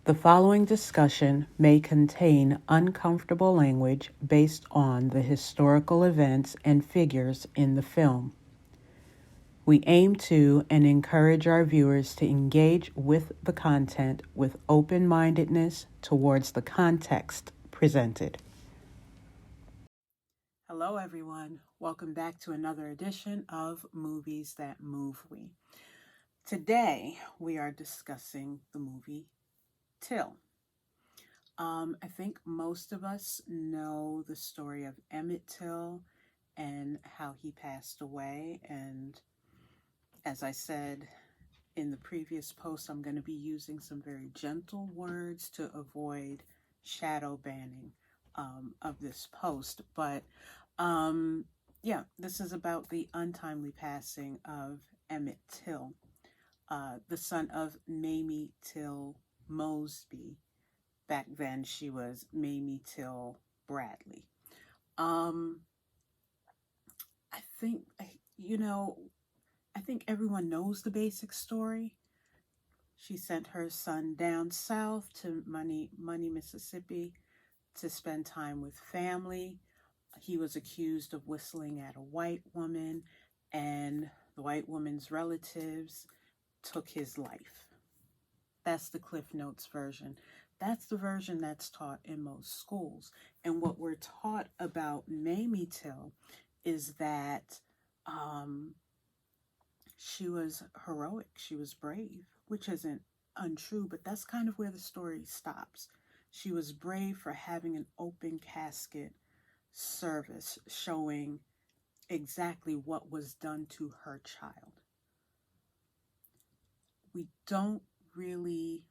The following discussion may contain uncomfortable language based on the historical events and figures in the film. We aim to and encourage our viewers to engage with the content with open-mindedness towards the context presented. Hello, everyone. Welcome back to another edition of Movies That Move We. Today, we are discussing the movie Till. I think most of us know the story of Emmett Till and how he passed away. And as I said in the previous post, I'm going to be using some very gentle words to avoid shadow banning of this post. But this is about the untimely passing of Emmett Till, the son of Mamie Till Mosby. Back then, she was Mamie Till Bradley. I think, I think everyone knows the basic story. She sent her son down south to Money, Mississippi to spend time with family. He was accused of whistling at a white woman, and the white woman's relatives took his life. That's the Cliff Notes version. That's the version that's taught in most schools. And what we're taught about Mamie Till is that she was heroic, she was brave, which isn't untrue, but that's kind of where the story stops. She was brave for having an open casket service showing exactly what was done to her child. We don't really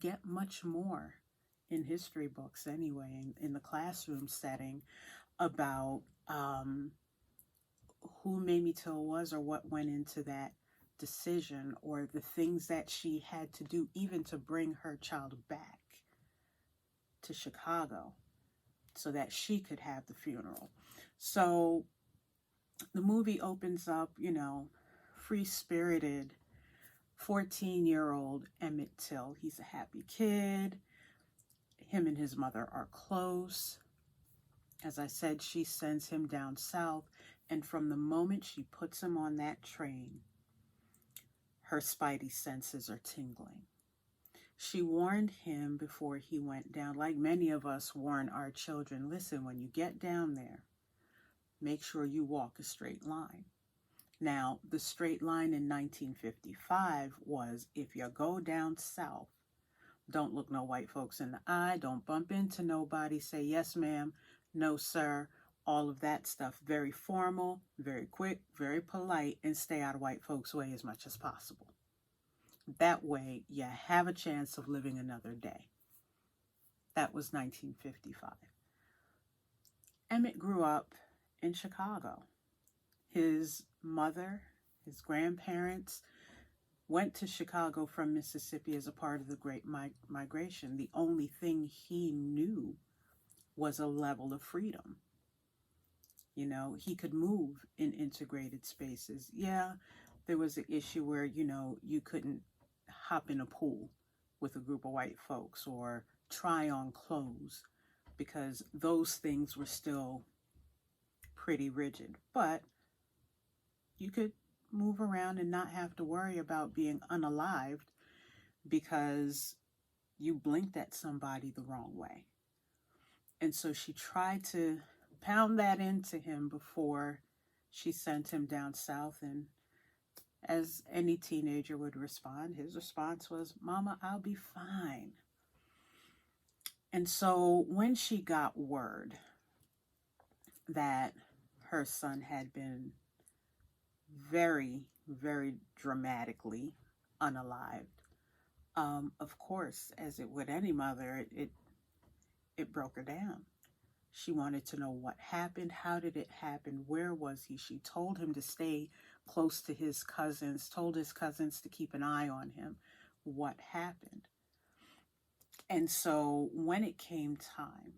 get much more in history books anyway, in the classroom setting, about who Mamie Till was or what went into that decision or the things that she had to do even to bring her child back to Chicago so that she could have the funeral. So the movie opens up, free-spirited 14-year-old Emmett Till. He's a happy kid. Him and his mother are close. As I said, she sends him down south, and from the moment she puts him on that train, her spidey senses are tingling. She warned him before he went down, like many of us warn our children, listen, when you get down there, make sure you walk a straight line. Now, the straight line in 1955 was, if you go down south, don't look no white folks in the eye, don't bump into nobody, say yes ma'am, no sir, all of that stuff. Very formal, very quick, very polite, and stay out of white folks' way as much as possible. That way, you have a chance of living another day. That was 1955. Emmett grew up in Chicago. His mother, his grandparents went to Chicago from Mississippi as a part of the Great Migration. The only thing he knew was a level of freedom. He could move in integrated spaces. Yeah, there was an issue where, you couldn't hop in a pool with a group of white folks or try on clothes because those things were still pretty rigid. But you could move around and not have to worry about being unalived because you blinked at somebody the wrong way. And so she tried to pound that into him before she sent him down south. And as any teenager would respond, his response was, Mama, I'll be fine. And so when she got word that her son had been very, very dramatically unalived, of course, as it would any mother, it broke her down. She wanted to know what happened, how did it happen, where was he? She told him to stay close to his cousins, told his cousins to keep an eye on him. What happened? And so when it came time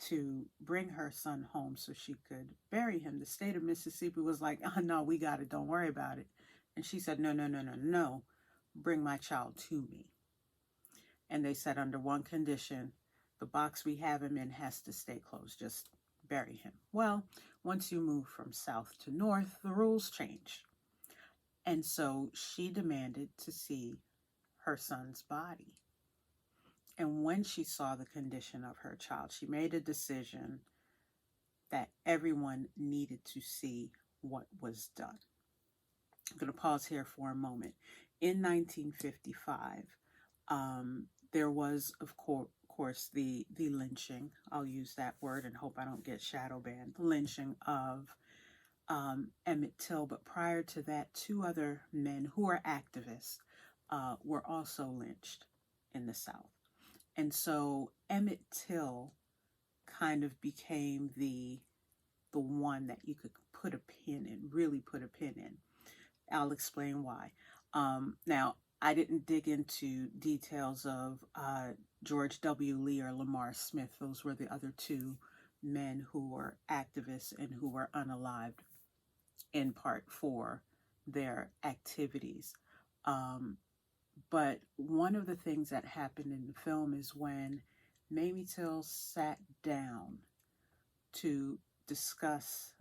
to bring her son home so she could bury him, the state of Mississippi was like, oh, no, we got it, don't worry about it. And she said, no, bring my child to me. And they said under one condition, the box we have him in has to stay closed. Just bury him. Well, once you move from south to north, the rules change. And so she demanded to see her son's body. And when she saw the condition of her child, she made a decision that everyone needed to see what was done. I'm going to pause here for a moment. In 1955, there was, of course, the lynching. I'll use that word and hope I don't get shadow banned. The lynching of Emmett Till. But prior to that, 2 other men who are activists were also lynched in the South. And so Emmett Till kind of became the one that you could put a pin in, really put a pin in. I'll explain why. Now, I didn't dig into details of George W. Lee or Lamar Smith. Those were the other 2 men who were activists and who were unalived in part for their activities. But one of the things that happened in the film is when Mamie Till sat down to discuss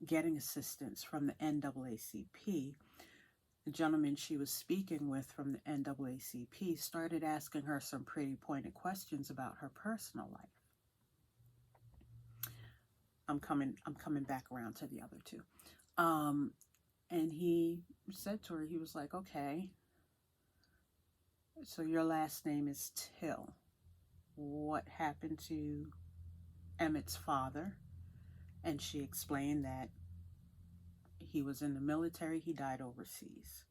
getting assistance from the NAACP, the gentleman she was speaking with from the NAACP started asking her some pretty pointed questions about her personal life. I'm coming back around to the other 2. And he said to her, he was like, okay, so your last name is Till. What happened to Emmett's father? And she explained that he was in the military. He died overseas.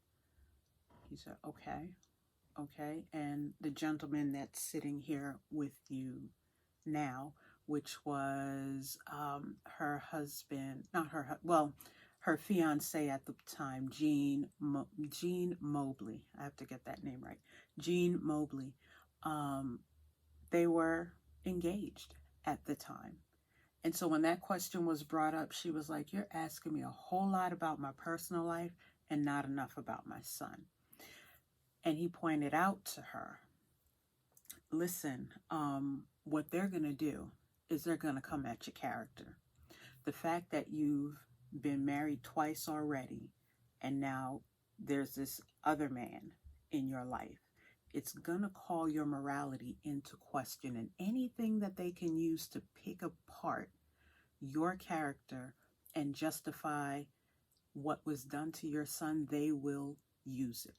He said, okay. And the gentleman that's sitting here with you now, which was her husband, her fiance at the time, Gene Mobley. I have to get that name right. Gene Mobley. They were engaged at the time. And so when that question was brought up, she was like, you're asking me a whole lot about my personal life and not enough about my son. And he pointed out to her, listen, what they're going to do is they're going to come at your character. The fact that you've been married twice already, and now there's this other man in your life, it's going to call your morality into question, and anything that they can use to pick apart your character and justify what was done to your son, they will use it.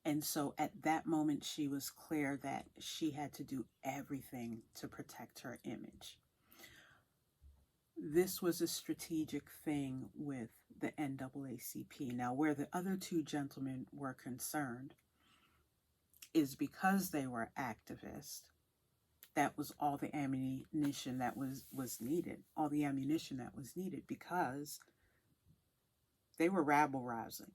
And so at that moment, she was clear that she had to do everything to protect her image. This was a strategic thing with the NAACP. Now, where the other 2 gentlemen were concerned is because they were activists, that was all the ammunition that was needed. All the ammunition that was needed because they were rabble-rousing.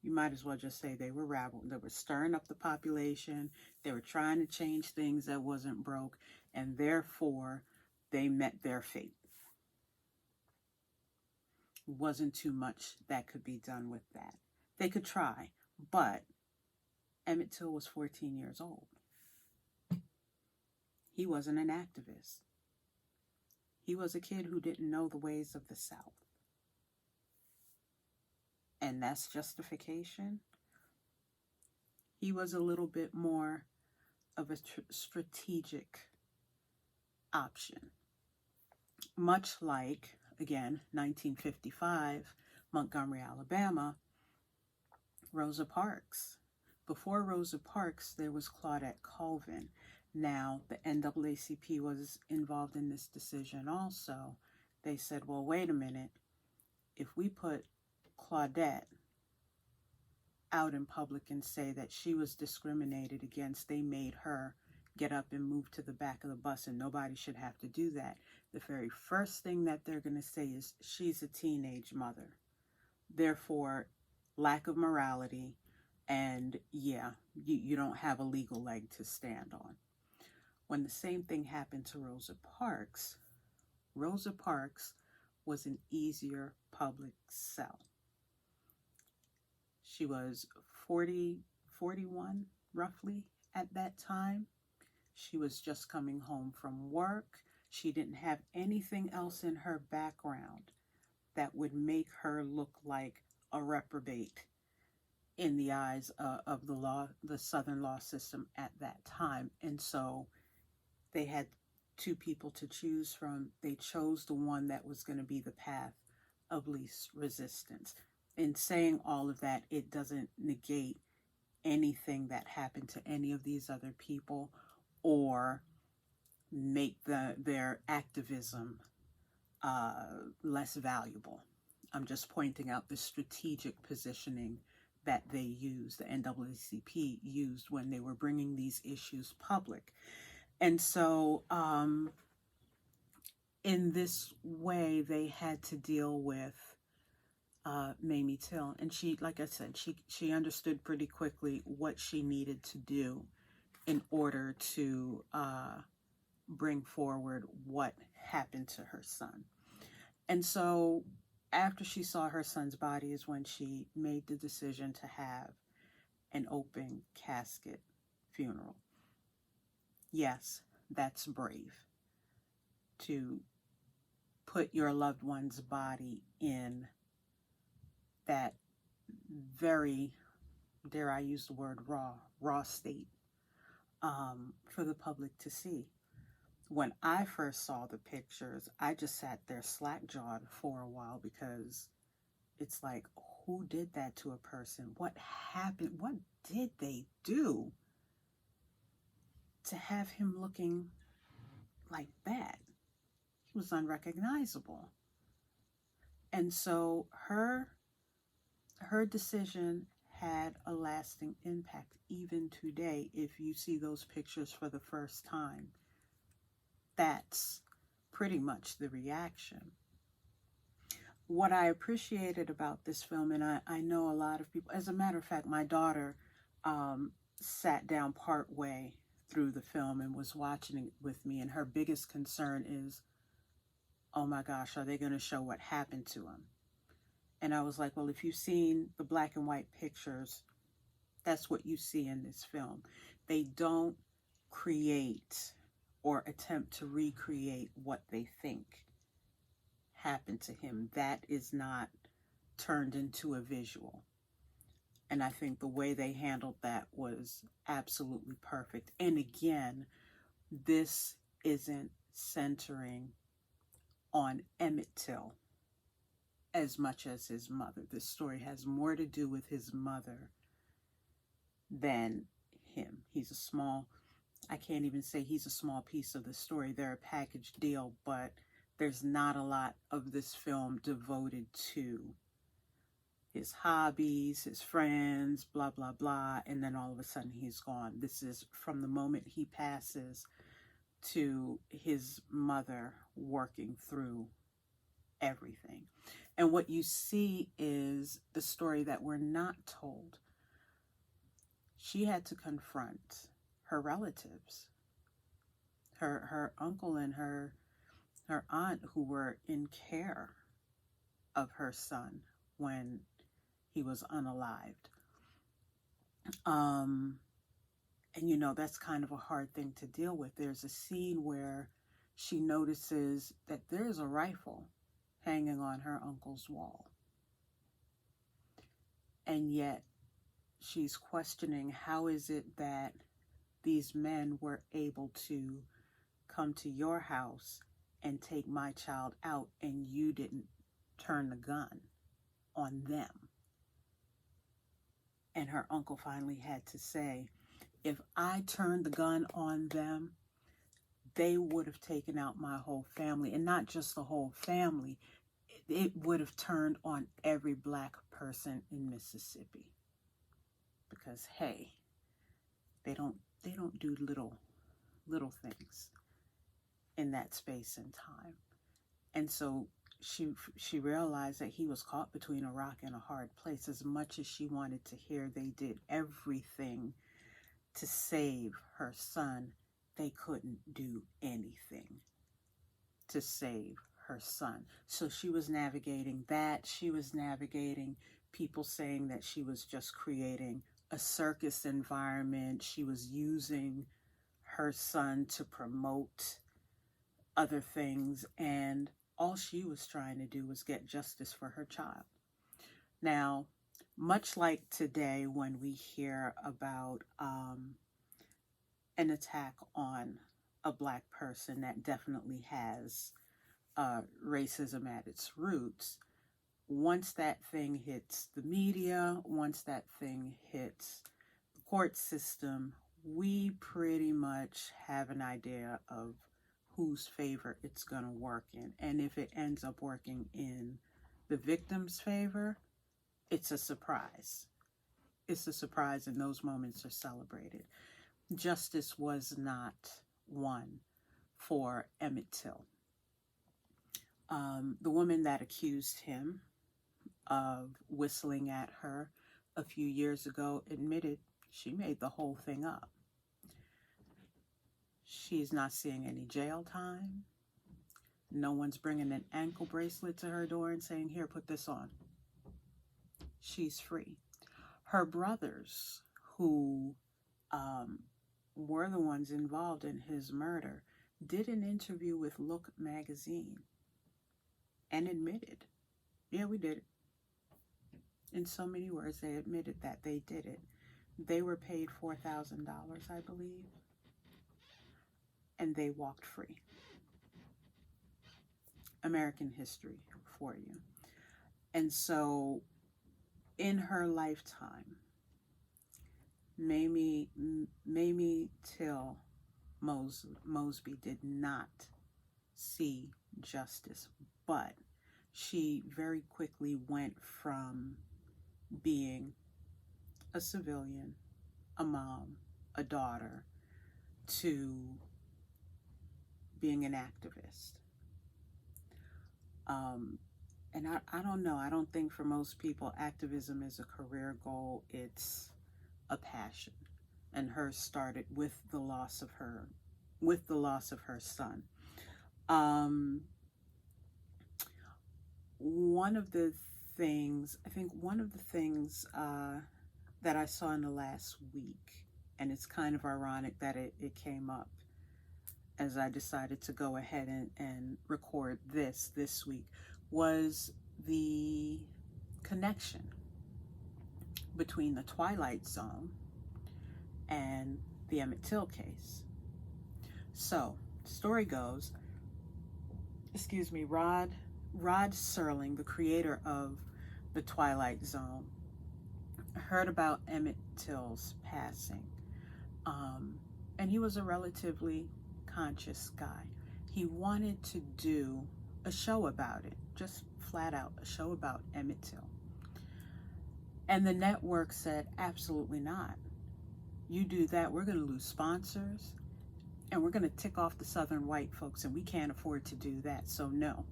You might as well just say they were rabble. They were stirring up the population. They were trying to change things that wasn't broke, and therefore they met their fate. Wasn't too much that could be done with that. They could try, but Emmett Till was 14 years old. He wasn't an activist. He was a kid who didn't know the ways of the South. And that's justification. He was a little bit more of a strategic option. Much like, again, 1955, Montgomery, Alabama, Rosa Parks. Before Rosa Parks, there was Claudette Colvin. Now, the NAACP was involved in this decision also. They said, well, wait a minute. If we put Claudette out in public and say that she was discriminated against, they made her get up and move to the back of the bus, and nobody should have to do that. The very first thing that they're going to say is she's a teenage mother. Therefore, lack of morality, and yeah, you don't have a legal leg to stand on. When the same thing happened to Rosa Parks was an easier public sell. She was 41, roughly, at that time. She was just coming home from work. She didn't have anything else in her background that would make her look like a reprobate in the eyes of the Southern law system at that time. And so they had two people to choose from. They chose the one that was going to be the path of least resistance. In saying all of that, it doesn't negate anything that happened to any of these other people or make their activism less valuable. I'm just pointing out the strategic positioning that they used, the NAACP used when they were bringing these issues public. And so in this way, they had to deal with Mamie Till. And she, like I said, she understood pretty quickly what she needed to do in order to bring forward what happened to her son. And so after she saw her son's body is when she made the decision to have an open casket funeral. Yes, that's brave, to put your loved one's body in that very, dare I use the word raw state for the public to see. When I first saw the pictures, I just sat there slack-jawed for a while because it's like, who did that to a person? What happened? What did they do to have him looking like that? He was unrecognizable. And so her decision had a lasting impact even today. If you see those pictures for the first time, that's pretty much the reaction. What I appreciated about this film, and I know a lot of people, as a matter of fact, my daughter sat down part way through the film and was watching it with me, and her biggest concern is, oh my gosh, are they going to show what happened to him? And I was like, well, if you've seen the black and white pictures, that's what you see in this film. They don't create or attempt to recreate what they think happened to him. That is not turned into a visual. And I think the way they handled that was absolutely perfect. And again, this isn't centering on Emmett Till as much as his mother. This story has more to do with his mother than him. He's a small, I can't even say he's a small piece of the story. They're a package deal, but there's not a lot of this film devoted to his hobbies, his friends, blah, blah, blah, and then all of a sudden he's gone. This is from the moment he passes to his mother working through everything. And what you see is the story that we're not told. She had to confront her relatives, her uncle and her aunt, who were in care of her son when he was unalived. And you know, that's kind of a hard thing to deal with. There's a scene where she notices that there's a rifle hanging on her uncle's wall. And yet she's questioning, how is it that these men were able to come to your house and take my child out and you didn't turn the gun on them? And her uncle finally had to say, if I turned the gun on them, they would have taken out my whole family. And not just the whole family, it would have turned on every black person in Mississippi. Because hey, they don't do little things in that space and time. And so she realized that he was caught between a rock and a hard place. As much as she wanted to hear they did everything to save her son, they couldn't do anything to save her son. So she was navigating that. She was navigating people saying that she was just creating a circus environment. She was using her son to promote other things, and all she was trying to do was get justice for her child. Now, much like today when we hear about an attack on a Black person that definitely has racism at its roots, once that thing hits the media, once that thing hits the court system, we pretty much have an idea of whose favor it's going to work in. And if it ends up working in the victim's favor, it's a surprise. It's a surprise, and those moments are celebrated. Justice was not won for Emmett Till. The woman that accused him of whistling at her a few years ago admitted she made the whole thing up. She's not seeing any jail time. No one's bringing an ankle bracelet to her door and saying, here, put this on. She's free. Her brothers, who were the ones involved in his murder, did an interview with Look magazine and admitted, yeah, we did it. In so many words, they admitted that they did it. They were paid $4,000, I believe, and they walked free. American history for you. And so, in her lifetime, Mamie Till Mosby did not see justice, but she very quickly went from being a civilian, a mom, a daughter, to being an activist. And I don't know, I don't think for most people activism is a career goal, it's a passion. And hers started with the loss of her son. One of the things that I saw in the last week, and it's kind of ironic that it came up as I decided to go ahead and record this week, was the connection between the Twilight Zone and the Emmett Till case. So, story goes, Rod Serling, the creator of the Twilight Zone, heard about Emmett Till's passing. And he was a relatively conscious guy. He wanted to do a show about it, just flat out a show about Emmett Till. And the network said, absolutely not. You do that, we're going to lose sponsors, and we're going to tick off the Southern white folks, and we can't afford to do that. So no,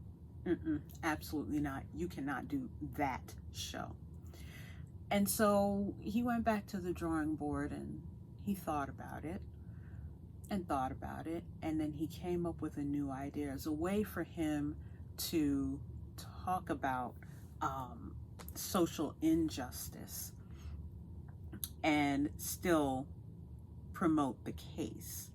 absolutely not. You cannot do that show. And so he went back to the drawing board, and he thought about it, and then he came up with a new idea as a way for him to talk about social injustice and still promote the case.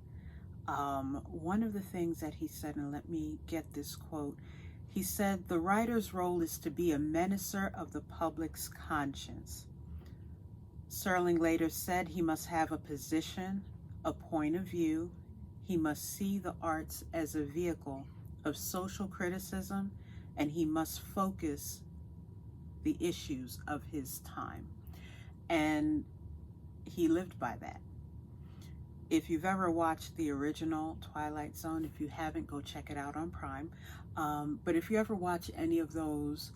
One of the things that he said, and let me get this quote, he said, "The writer's role is to be a menacer of the public's conscience." Serling later said he must have a position, a point of view. He must see the arts as a vehicle of social criticism, and he must focus the issues of his time. And he lived by that. If you've ever watched the original Twilight Zone, if you haven't, go check it out on Prime. But if you ever watch any of those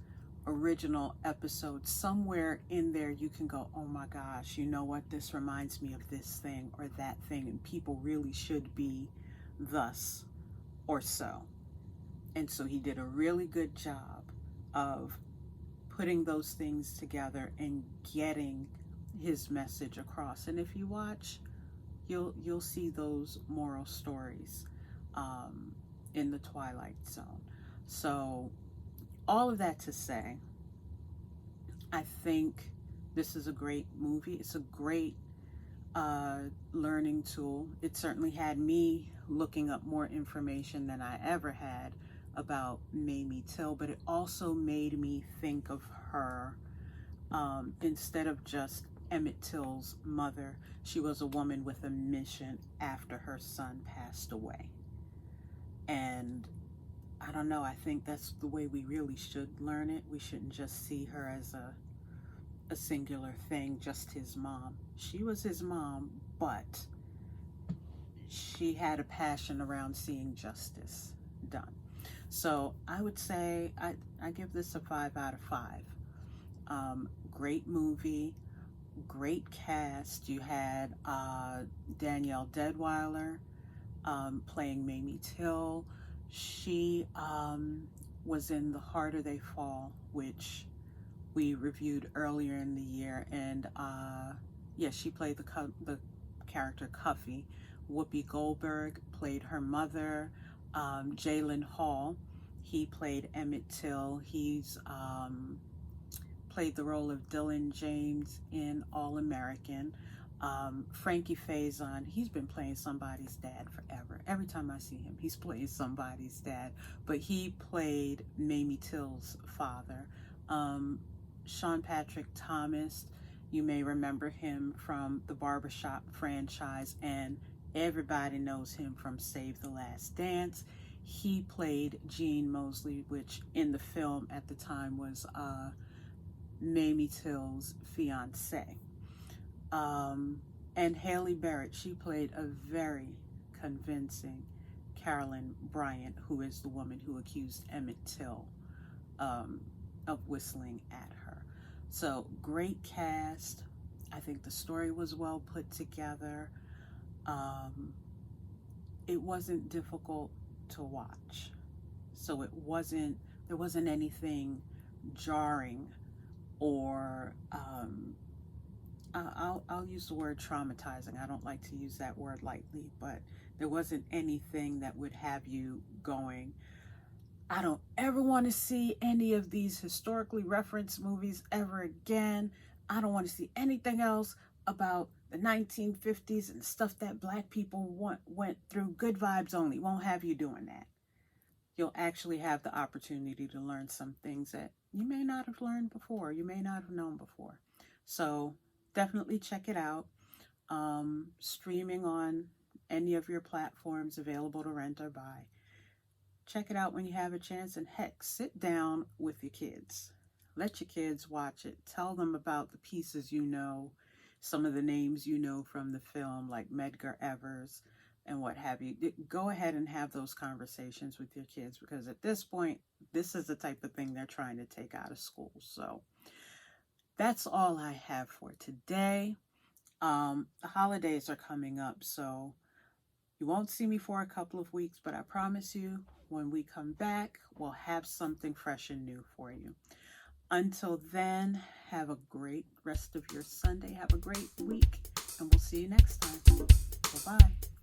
original episodes, somewhere in there you can go, oh my gosh, you know what, this reminds me of this thing or that thing, and people really should be thus or so. And so he did a really good job of putting those things together and getting his message across. And if you watch, you'll see those moral stories in the Twilight Zone. So all of that to say, I think This is a great movie. It's a great learning tool. It certainly had me looking up more information than I ever had about Mamie Till, but it also made me think of her instead of just Emmett Till's mother. She was a woman with a mission after her son passed away. And I don't know, I think that's the way we really should learn it. We shouldn't just see her as a singular thing, just his mom. She was his mom, but she had a passion around seeing justice done. So I would say I give this a 5 out of 5. Great movie, great cast. You had Danielle Deadwyler playing Mamie Till. She was in The Harder They Fall, which we reviewed earlier in the year, and yeah, she played the character Cuffy. Whoopi Goldberg played her mother. Jalen Hall, he played Emmett Till. He's played the role of Dylan James in All American. Frankie Faison, he's been playing somebody's dad forever. Every time I see him, he's playing somebody's dad, but he played Mamie Till's father. Sean Patrick Thomas, you may remember him from the Barbershop franchise, and everybody knows him from Save the Last Dance. He played Gene Mosley, which in the film at the time was Mamie Till's fiance. And Haley Barrett, she played a very convincing Carolyn Bryant, who is the woman who accused Emmett Till of whistling at her. So great cast. I think the story was well put together. It wasn't difficult to watch. So there wasn't anything jarring or I'll use the word traumatizing. I don't like to use that word lightly, but there wasn't anything that would have you going, I don't ever want to see any of these historically referenced movies ever again. I don't want to see anything else about the 1950s and stuff that Black people went through. Good vibes only. Won't have you doing that. You'll actually have the opportunity to learn some things that you may not have learned before. You may not have known before. So definitely check it out. Streaming on any of your platforms available to rent or buy. Check it out when you have a chance, and heck, sit down with your kids. Let your kids watch it. Tell them about the pieces you know, some of the names you know from the film, like Medgar Evers and what have you. Go ahead and have those conversations with your kids, because at this point, this is the type of thing they're trying to take out of school. So that's all I have for today. The holidays are coming up, so you won't see me for a couple of weeks, but I promise you, when we come back, we'll have something fresh and new for you. Until then, have a great rest of your Sunday. Have a great week, and we'll see you next time. Bye-bye.